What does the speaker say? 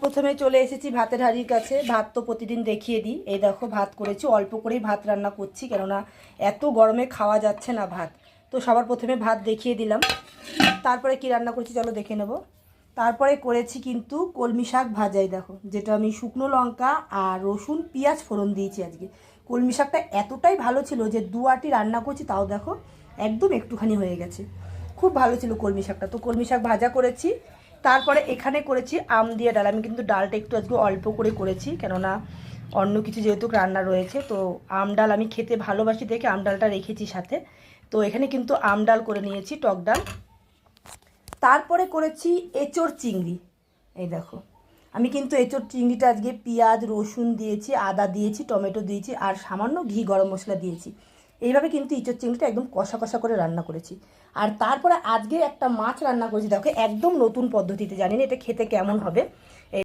প্রথমে চলে এসেছি ভাতের হাঁড়ির কাছে। ভাত তো প্রতিদিন দেখিয়ে দিই। এই দেখো ভাত করেছি, অল্প করেই ভাত রান্না করছি, কেননা এত গরমে খাওয়া যাচ্ছে না ভাত। তো সবার প্রথমে ভাত দেখিয়ে দিলাম, তারপরে কি রান্না করছি চলো দেখে নেব। তারপরে করেছি কিন্তু কলমি শাক ভাজাই, দেখো যেটা আমি শুকনো লঙ্কা আর রসুন পেঁয়াজ ফোড়ন দিয়েছি আজকে। কলমি শাকটা এতটাই ভালো ছিল যে 2 আটি রান্না করছি, তাও দেখো একদম একটুখানি হয়ে গেছে। খুব ভালো ছিল কলমি শাকটা। তো কলমি শাক ভাজা করেছি। তারপরে এখানে করেছি আম দিয়ে ডাল। আমি কিন্তু ডালটা একটু আজকে অল্প করে করেছি, কেননা অন্য কিছু যেহেতু রান্না রয়েছে। তো আম ডাল আমি খেতে ভালোবাসি দেখে আম ডালটা রেখেছি সাথে। তো এখানে কিন্তু আম ডাল করে নিয়েছি, টক ডাল। তারপরে করেছি এঁচোড় চিংড়ি। এই দেখো আমি কিন্তু এঁচোড় চিংড়িটা আজকে পেঁয়াজ রসুন দিয়েছি, আদা দিয়েছি, টমেটো দিয়েছি, আর সামান্য ঘি গরম মশলা দিয়েছি। এইভাবে কিন্তু এঁচোড় চিংড়িটা একদম কষা কষা করে রান্না করেছি। আর তারপরে আজকে একটা মাছ রান্না করেছি, দেখো একদম নতুন পদ্ধতিতে, জানি না এটা খেতে কেমন হবে।